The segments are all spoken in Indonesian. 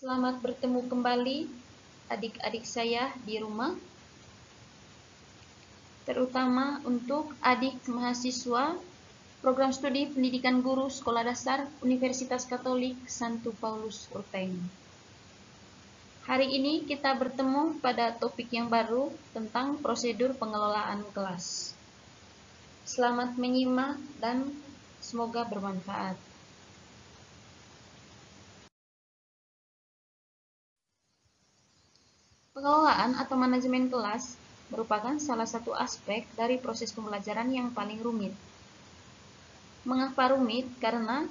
Selamat bertemu kembali adik-adik saya di rumah, terutama untuk adik mahasiswa Program Studi Pendidikan Guru Sekolah Dasar Universitas Katolik Santo Paulus Ruteng. Hari ini kita bertemu pada topik yang baru tentang prosedur pengelolaan kelas. Selamat menyimak dan semoga bermanfaat. Pengelolaan atau manajemen kelas merupakan salah satu aspek dari proses pembelajaran yang paling rumit. Mengapa rumit? Karena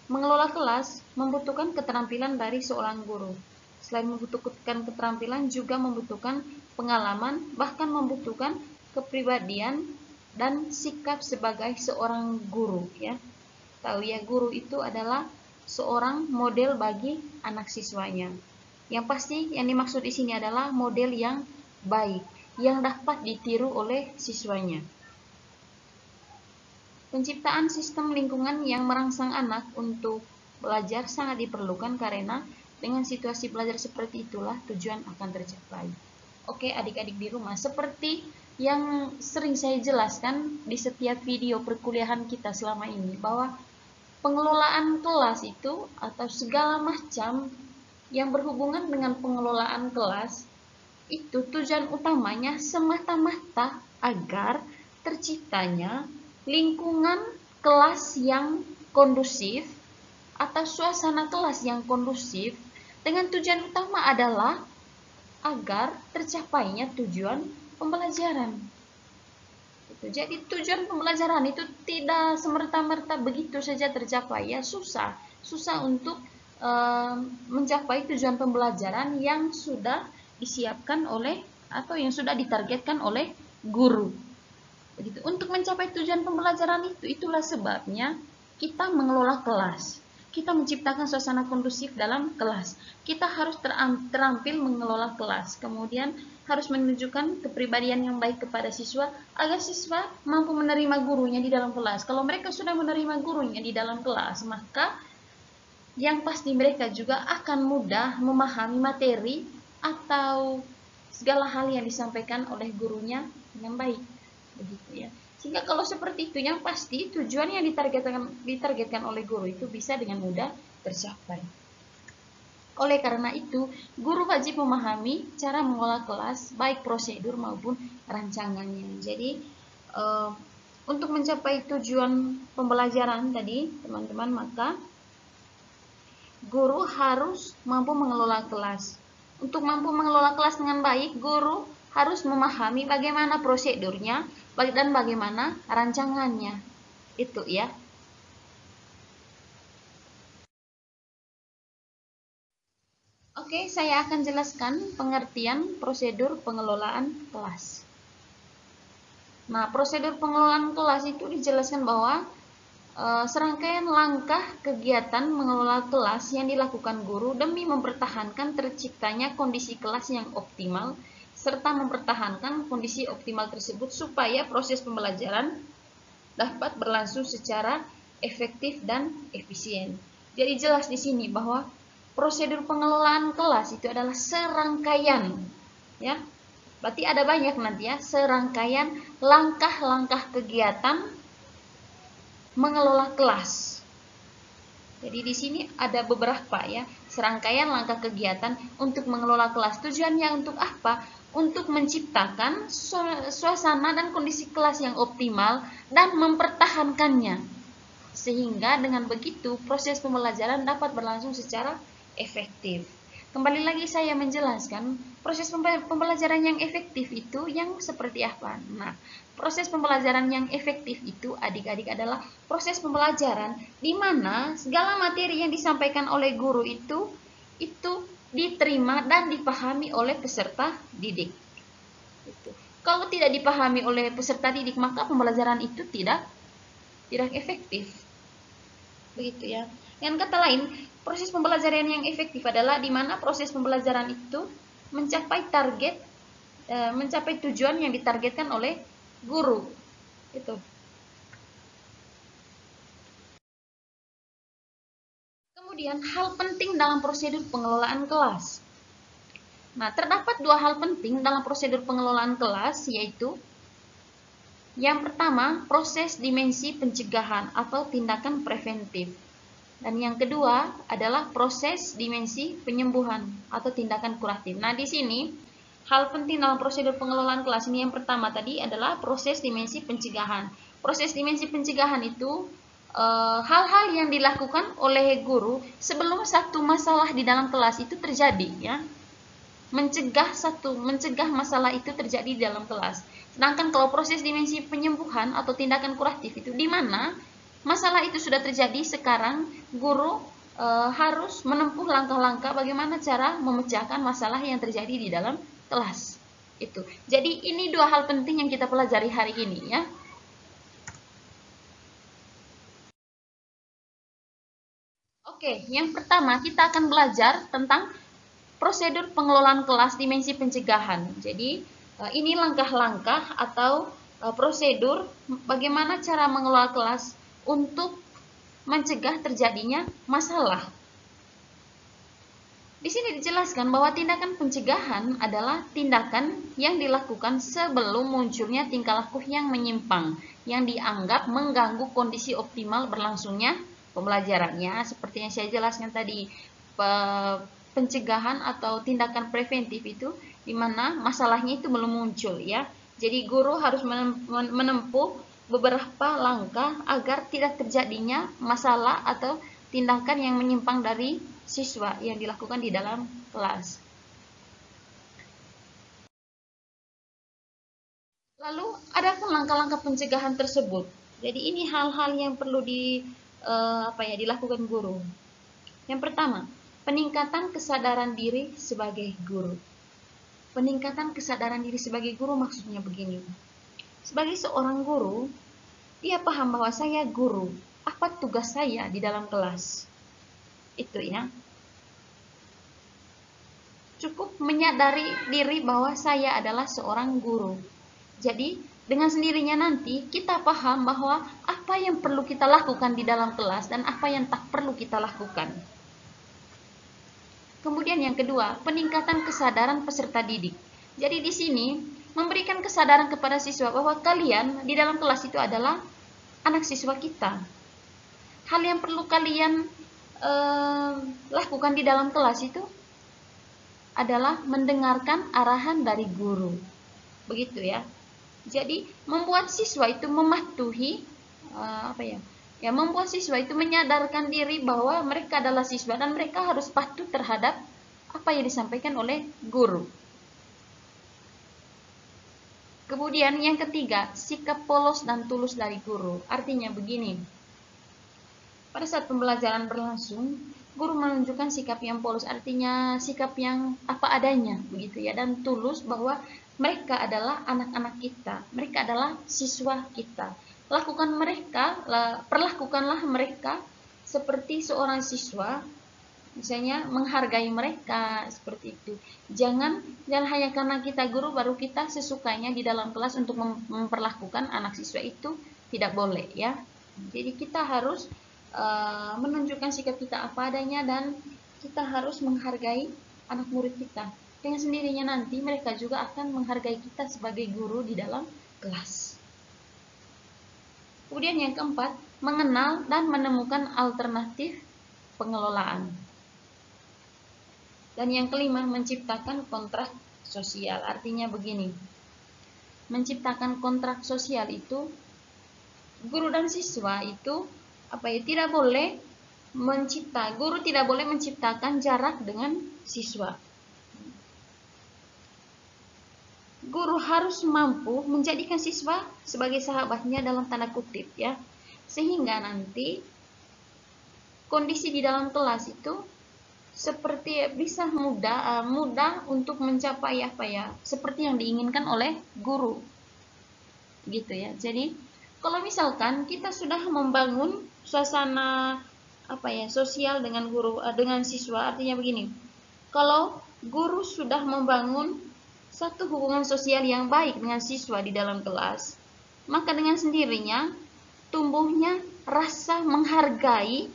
mengelola kelas membutuhkan keterampilan dari seorang guru. Selain membutuhkan keterampilan, juga membutuhkan pengalaman, bahkan membutuhkan kepribadian dan sikap sebagai seorang guru. Ya, tahu ya, guru itu adalah seorang model bagi anak siswanya. Yang pasti yang dimaksud di sini adalah model yang baik, yang dapat ditiru oleh siswanya. Penciptaan sistem lingkungan yang merangsang anak untuk belajar sangat diperlukan karena dengan situasi belajar seperti itulah tujuan akan tercapai. Oke, adik-adik di rumah, seperti yang sering saya jelaskan di setiap video perkuliahan kita selama ini, bahwa pengelolaan kelas itu atau segala macam yang berhubungan dengan pengelolaan kelas itu tujuan utamanya semata-mata agar terciptanya lingkungan kelas yang kondusif atau suasana kelas yang kondusif, dengan tujuan utama adalah agar tercapainya tujuan pembelajaran. Jadi tujuan pembelajaran itu tidak semerta-merta begitu saja tercapai, ya susah untuk mencapai tujuan pembelajaran yang sudah disiapkan oleh atau yang sudah ditargetkan oleh guru. Begitu. Untuk mencapai tujuan pembelajaran itulah sebabnya kita mengelola kelas. Kita menciptakan suasana kondusif dalam kelas. Kita harus terampil mengelola kelas. Kemudian harus menunjukkan kepribadian yang baik kepada siswa agar siswa mampu menerima gurunya di dalam kelas. Kalau mereka sudah menerima gurunya di dalam kelas, maka yang pasti mereka juga akan mudah memahami materi atau segala hal yang disampaikan oleh gurunya dengan baik, begitu ya. Sehingga kalau seperti itu, yang pasti tujuan yang ditargetkan oleh guru itu bisa dengan mudah tercapai. Oleh karena itu, guru wajib memahami cara mengolah kelas, baik prosedur maupun rancangannya. Jadi untuk mencapai tujuan pembelajaran tadi, teman-teman, maka guru harus mampu mengelola kelas. Untuk mampu mengelola kelas dengan baik, guru harus memahami bagaimana prosedurnya dan bagaimana rancangannya. Itu ya. Oke, saya akan jelaskan pengertian prosedur pengelolaan kelas. Nah, prosedur pengelolaan kelas itu dijelaskan bahwa serangkaian langkah kegiatan mengelola kelas yang dilakukan guru demi mempertahankan terciptanya kondisi kelas yang optimal serta mempertahankan kondisi optimal tersebut supaya proses pembelajaran dapat berlangsung secara efektif dan efisien. Jadi jelas di sini bahwa prosedur pengelolaan kelas itu adalah serangkaian, ya. Berarti ada banyak nanti ya, serangkaian langkah-langkah kegiatan mengelola kelas. Jadi di sini ada beberapa ya, serangkaian langkah kegiatan untuk mengelola kelas. Tujuannya untuk apa? Untuk menciptakan suasana dan kondisi kelas yang optimal dan mempertahankannya. Sehingga dengan begitu proses pembelajaran dapat berlangsung secara efektif. Kembali lagi saya menjelaskan proses pembelajaran yang efektif itu yang seperti apa. Nah, proses pembelajaran yang efektif itu adik-adik adalah proses pembelajaran di mana segala materi yang disampaikan oleh guru itu diterima dan dipahami oleh peserta didik. Kalau tidak dipahami oleh peserta didik, maka pembelajaran itu tidak efektif. Begitu ya. Dengan kata lain, proses pembelajaran yang efektif adalah di mana proses pembelajaran itu mencapai target, mencapai tujuan yang ditargetkan oleh guru. Itu. Kemudian hal penting dalam prosedur pengelolaan kelas. Nah, terdapat dua hal penting dalam prosedur pengelolaan kelas, yaitu yang pertama, proses dimensi pencegahan atau tindakan preventif. Dan yang kedua adalah proses dimensi penyembuhan atau tindakan kuratif. Nah, di sini hal penting dalam prosedur pengelolaan kelas ini yang pertama tadi adalah proses dimensi pencegahan. Proses dimensi pencegahan itu hal-hal yang dilakukan oleh guru sebelum satu masalah di dalam kelas itu terjadi, ya. Mencegah masalah itu terjadi di dalam kelas. Sedangkan kalau proses dimensi penyembuhan atau tindakan kuratif itu di mana masalah itu sudah terjadi, sekarang guru harus menempuh langkah-langkah bagaimana cara memecahkan masalah yang terjadi di dalam kelas. Itu. Jadi ini dua hal penting yang kita pelajari hari ini, ya. Oke, yang pertama kita akan belajar tentang prosedur pengelolaan kelas dimensi pencegahan. Jadi, ini langkah-langkah atau prosedur bagaimana cara mengelola kelas untuk mencegah terjadinya masalah. Di sini dijelaskan bahwa tindakan pencegahan adalah tindakan yang dilakukan sebelum munculnya tingkah laku yang menyimpang, yang dianggap mengganggu kondisi optimal berlangsungnya pembelajarannya. Seperti yang saya jelaskan tadi, pencegahan atau tindakan preventif itu di mana masalahnya itu belum muncul, ya. Jadi guru harus menempuh beberapa langkah agar tidak terjadinya masalah atau tindakan yang menyimpang dari siswa yang dilakukan di dalam kelas. Lalu adapun langkah-langkah pencegahan tersebut. Jadi ini hal-hal yang perlu dilakukan guru. Yang pertama, peningkatan kesadaran diri sebagai guru. Peningkatan kesadaran diri sebagai guru maksudnya begini. Sebagai seorang guru, dia paham bahwa saya guru. Apa tugas saya di dalam kelas? Itu, ya. Cukup menyadari diri bahwa saya adalah seorang guru. Jadi, dengan sendirinya nanti kita paham bahwa apa yang perlu kita lakukan di dalam kelas dan apa yang tak perlu kita lakukan. Kemudian yang kedua, peningkatan kesadaran peserta didik. Jadi di sini memberikan kesadaran kepada siswa bahwa kalian di dalam kelas itu adalah anak siswa kita. Hal yang perlu kalian lakukan di dalam kelas itu adalah mendengarkan arahan dari guru. Begitu, ya. Jadi membuat siswa itu mematuhi membuat siswa itu menyadarkan diri bahwa mereka adalah siswa dan mereka harus patuh terhadap apa yang disampaikan oleh guru. Kemudian yang ketiga, sikap polos dan tulus dari guru. Artinya begini, pada saat pembelajaran berlangsung, guru menunjukkan sikap yang polos, artinya sikap yang apa adanya, begitu, ya, dan tulus bahwa mereka adalah anak-anak kita, mereka adalah siswa kita. Perlakukanlah mereka seperti seorang siswa, misalnya menghargai mereka seperti itu. Jangan hanya karena kita guru baru kita sesukanya di dalam kelas untuk memperlakukan anak siswa, itu tidak boleh, ya. Jadi kita harus menunjukkan sikap kita apa adanya dan kita harus menghargai anak murid kita. Dengan sendirinya nanti mereka juga akan menghargai kita sebagai guru di dalam kelas. Kemudian yang keempat, mengenal dan menemukan alternatif pengelolaan. Dan yang kelima, menciptakan kontrak sosial. Artinya begini, menciptakan kontrak sosial itu guru dan siswa itu guru tidak boleh menciptakan jarak dengan siswa. Guru harus mampu menjadikan siswa sebagai sahabatnya dalam tanda kutip, ya. Sehingga nanti kondisi di dalam kelas itu seperti bisa mudah untuk mencapai seperti yang diinginkan oleh guru. Gitu, ya. Jadi, kalau misalkan kita sudah membangun suasana sosial dengan dengan siswa, artinya begini. Kalau guru sudah membangun satu hubungan sosial yang baik dengan siswa di dalam kelas, maka dengan sendirinya tumbuhnya rasa menghargai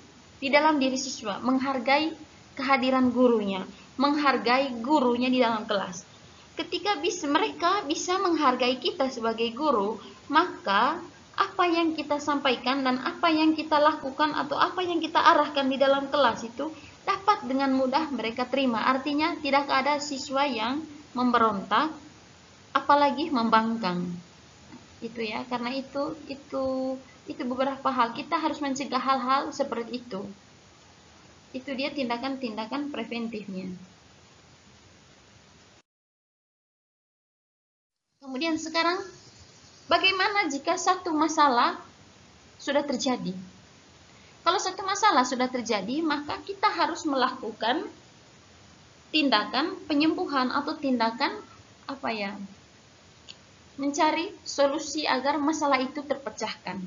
di dalam diri siswa, menghargai kehadiran gurunya, menghargai gurunya di dalam kelas. Ketika mereka bisa menghargai kita sebagai guru, maka apa yang kita sampaikan dan apa yang kita lakukan atau apa yang kita arahkan di dalam kelas itu dapat dengan mudah mereka terima. Artinya tidak ada siswa yang memberontak, apalagi membangkang. Itu ya, karena itu beberapa hal kita harus mencegah hal-hal seperti itu. Itu dia tindakan-tindakan preventifnya. Kemudian sekarang, bagaimana jika satu masalah sudah terjadi? Kalau satu masalah sudah terjadi, maka kita harus melakukan tindakan penyembuhan atau tindakan mencari solusi agar masalah itu terpecahkan.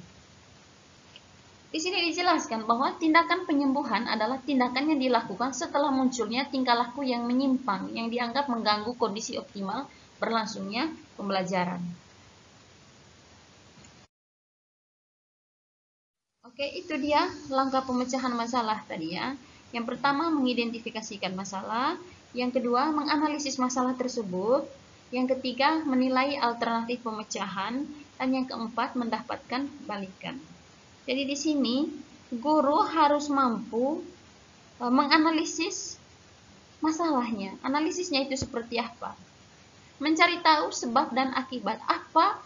Di sini dijelaskan bahwa tindakan penyembuhan adalah tindakan yang dilakukan setelah munculnya tingkah laku yang menyimpang, yang dianggap mengganggu kondisi optimal berlangsungnya pembelajaran. Oke, itu dia langkah pemecahan masalah tadi ya. Yang pertama, mengidentifikasikan masalah. Yang kedua, menganalisis masalah tersebut. Yang ketiga, menilai alternatif pemecahan. Dan yang keempat, mendapatkan balikan. Jadi di sini, guru harus mampu menganalisis masalahnya. Analisisnya itu seperti apa? Mencari tahu sebab dan akibat. Apa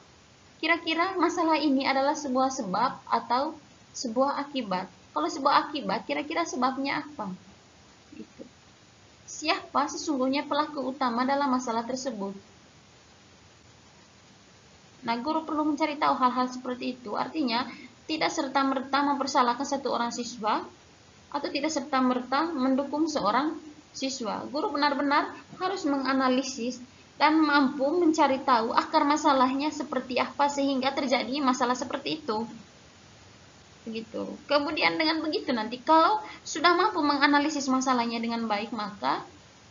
kira-kira masalah ini adalah sebuah sebab atau sebuah akibat. Kalau sebuah akibat, kira-kira sebabnya apa? Gitu. Siapa sesungguhnya pelaku utama dalam masalah tersebut? Nah, guru perlu mencari tahu hal-hal seperti itu. Artinya, tidak serta-merta mempersalahkan satu orang siswa atau tidak serta-merta mendukung seorang siswa. Guru benar-benar harus menganalisis dan mampu mencari tahu akar masalahnya seperti apa sehingga terjadi masalah seperti itu. Begitu. Kemudian dengan begitu nanti kalau sudah mampu menganalisis masalahnya dengan baik, maka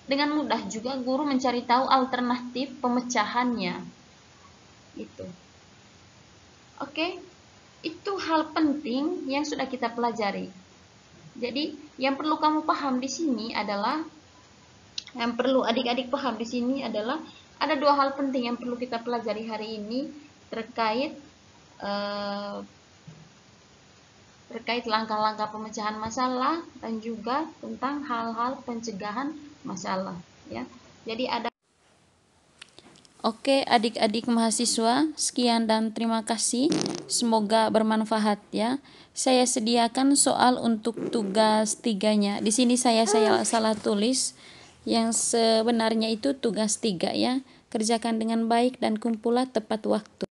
dengan mudah juga guru mencari tahu alternatif pemecahannya. Itu. Oke. Itu hal penting yang sudah kita pelajari. Jadi, yang perlu kamu paham di sini adalah yang perlu adik-adik paham di sini adalah ada dua hal penting yang perlu kita pelajari hari ini terkait langkah-langkah pemecahan masalah dan juga tentang hal-hal pencegahan masalah ya. Jadi ada Oke, adik-adik mahasiswa, sekian dan terima kasih. Semoga bermanfaat ya. Saya sediakan soal untuk tugas 3-nya. Di sini saya salah tulis. Yang sebenarnya itu tugas 3 ya. Kerjakan dengan baik dan kumpulah tepat waktu.